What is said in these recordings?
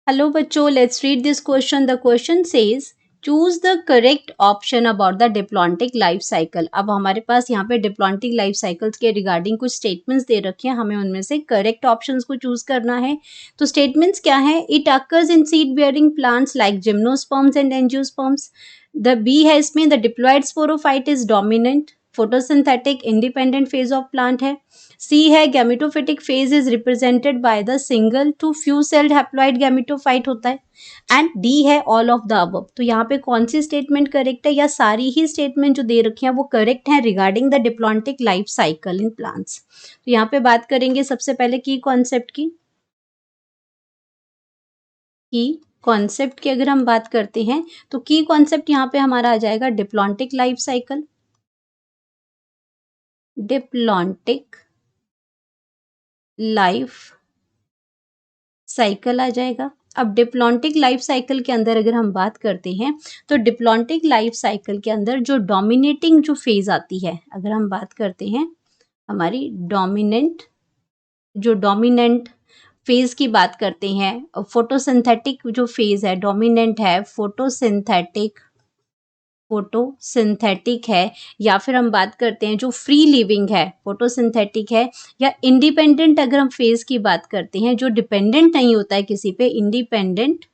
Hello बच्चों, let's read this question. The question says choose the correct option about the diplontic life cycle. अब हमारे पास यहाँ पे diplontic life cycles के regarding कुछ स्टेटमेंट्स दे रखे हैं, हमें उनमें से करेक्ट ऑप्शंस को चूज करना है. तो स्टेटमेंट्स क्या है? It occurs in seed bearing plants like gymnosperms and angiosperms. The B है इसमें the diploid sporophyte is dominant. Photosynthetic independent phase of plant है. सी है gametophytic phase is represented by the single to few celled haploid gametophyte होता है. And D है all of the above. तो यहाँ पे कौन सी स्टेटमेंट करेक्ट है, या सारी ही स्टेटमेंट जो दे रखी है वो करेक्ट है regarding the diplontic life cycle in plants. तो यहाँ पे बात करेंगे सबसे पहले की कॉन्सेप्ट की. कॉन्सेप्ट की अगर हम बात करते हैं तो की कॉन्सेप्ट यहाँ पे हमारा आ जाएगा diplontic life cycle. Diplontic life cycle आ जाएगा. अब डिप्लॉन्टिक लाइफ साइकिल के अंदर अगर हम बात करते हैं तो डिप्लॉन्टिक लाइफ साइकिल के अंदर जो डोमिनेटिंग जो फेज आती है, अगर हम बात करते हैं हमारी डोमिनेंट फेज की बात करते हैं, फोटोसिंथेटिक जो फेज है डोमिनेंट है, फोटोसिंथेटिक है, या फिर हम बात करते हैं जो फ्री लिविंग है फोटोसिंथेटिक है, या इंडिपेंडेंट अगर हम फेज की बात करते हैं जो डिपेंडेंट नहीं होता है किसी पे, इंडिपेंडेंट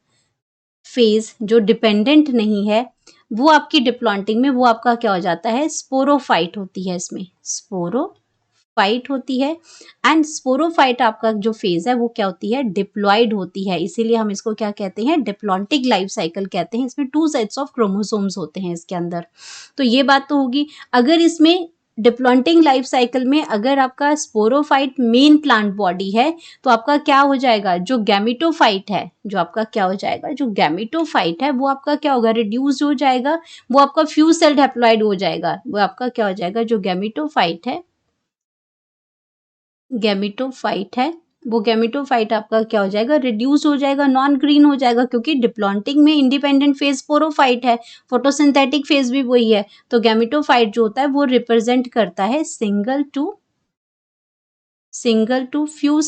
फेज जो डिपेंडेंट नहीं है, वो आपकी डिप्लॉन्टिंग में वो आपका क्या हो जाता है? स्पोरोफाइट होती है. इसमें स्पोरोफाइट होती है. एंड स्पोरोफाइट आपका जो फेज है वो क्या होती है? डिप्लॉयड होती है. इसीलिए हम इसको क्या कहते हैं? डिप्लॉन्टिक लाइफ साइकिल कहते हैं. इसमें 2 सेट्स ऑफ क्रोमोसोम्स होते हैं इसके अंदर. तो ये बात तो होगी. अगर इसमें डिप्लॉन्टिंग लाइफ साइकिल में अगर आपका स्पोरोफाइट मेन प्लांट बॉडी है तो आपका क्या हो जाएगा? जो गैमेटोफाइट है, जो आपका क्या हो जाएगा? जो गैमेटोफाइट है वो आपका क्या होगा? रिड्यूस हो जाएगा. वो आपका फ्यू सेल्ड हैप्लॉइड हो जाएगा. वो आपका क्या हो जाएगा? जो गैमेटोफाइट है वो गैमेटोफाइट आपका क्या हो जाएगा? रिड्यूस हो जाएगा, नॉन ग्रीन हो जाएगा, क्योंकि डिप्लॉन्टिंग में इंडिपेंडेंट फेज स्पोरोफाइट है, फोटोसिंथेटिक फेज भी वही है. तो गैमेटोफाइट जो होता है वो रिप्रेजेंट करता है सिंगल टू फ्यू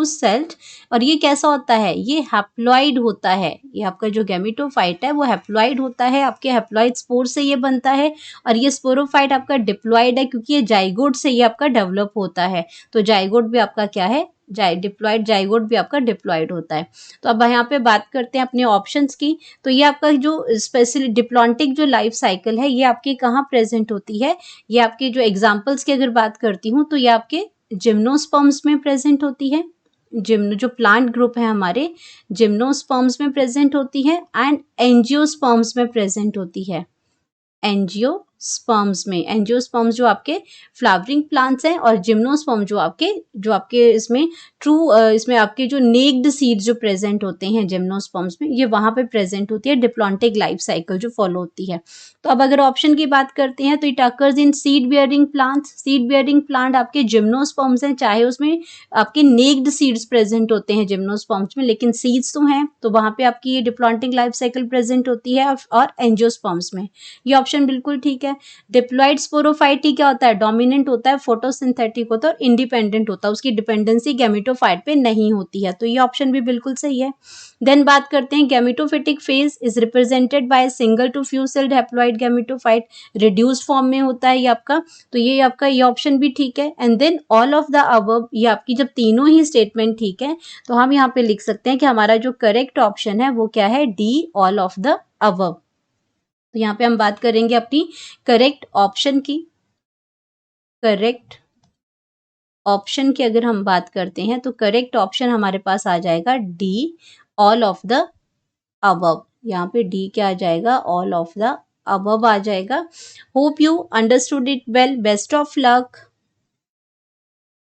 सेल्ड. और ये कैसा होता है? ये हैप्लॉइड होता है. ये आपका जो गैमेटोफाइट है वो हैप्लॉइड होता है. आपके हैप्लॉइड स्पोर से ये बनता है. और ये स्पोरोफाइट आपका डिप्लॉइड है क्योंकि ये जाइगोट से ये आपका डेवलप होता है. तो जाइगोट भी आपका क्या है? डिप्लॉइड जाइगोट भी आपका डिप्लॉइड होता है. तो अब यहाँ पे बात करते हैं अपने ऑप्शंस की. तो ये आपका जो स्पेशली डिप्लॉन्टिक जो लाइफ साइकिल है ये आपके कहाँ प्रेजेंट होती है? ये आपके जो एग्जाम्पल्स की अगर बात करती हूँ तो ये आपके जिम्नोस्पर्म्स में प्रेजेंट होती है. जो प्लांट ग्रुप है हमारे जिम्नोस्पर्म्स में प्रेजेंट होती है. एंड एंजियोस्पर्म्स में प्रेजेंट होती है. एंजियोस्पर्म्स जो आपके फ्लावरिंग प्लांट्स हैं, और जिम्नोस्पर्म जो आपके इसमें इसमें आपके जो नेक्ड सीड जो प्रेजेंट होते हैं जिम्नोस्पर्म्स में, ये वहां पे प्रेजेंट होती है डिप्लॉन्टिक लाइफ साइकिल जो फॉलो होती है. तो अब अगर ऑप्शन की बात करते हैं तो it occurs in seed bearing plants. Seed bearing plant आपके जिम्नोस्पर्म्स हैं, चाहे उसमें आपके नेक्ड सीड्स प्रेजेंट होते हैं जिम्नोस्पर्म्स में, लेकिन सीड्स तो हैं, तो वहां पे आपकी ये डिप्लॉन्टिक लाइफ साइकिल प्रेजेंट होती है. और एंजियोस्पर्म्स में ये ऑप्शन बिल्कुल ठीक है. डिप्लॉइड स्पोरोफाइट ही क्या होता है? डोमिनेंट होता है, फोटोसिंथेटिक होता है और इंडिपेंडेंट होता है. उसकी डिपेंडेंसी गैमेटोफाइट पे नहीं होती है. तो ये ऑप्शन भी बिल्कुल सही है. देन बात करते हैं gametophytic phase is represented by single to few celled haploid gametophyte. Reduce form में होता है ये आपका. तो ये आपका ये ऑप्शन भी ठीक है. And then all of the above, ये आपकी जब तीनों ही स्टेटमेंट ठीक है तो हम यहाँ पे लिख सकते हैं कि हमारा जो करेक्ट ऑप्शन है वो क्या है? D, all of the above. तो यहाँ पे हम बात करेंगे अपनी करेक्ट ऑप्शन की. करेक्ट ऑप्शन की अगर हम बात करते हैं तो करेक्ट ऑप्शन हमारे पास आ जाएगा D, all of the above. यहाँ पे डी क्या आ जाएगा? ऑल ऑफ द अबव आ जाएगा. Hope you understood it well. Best of luck.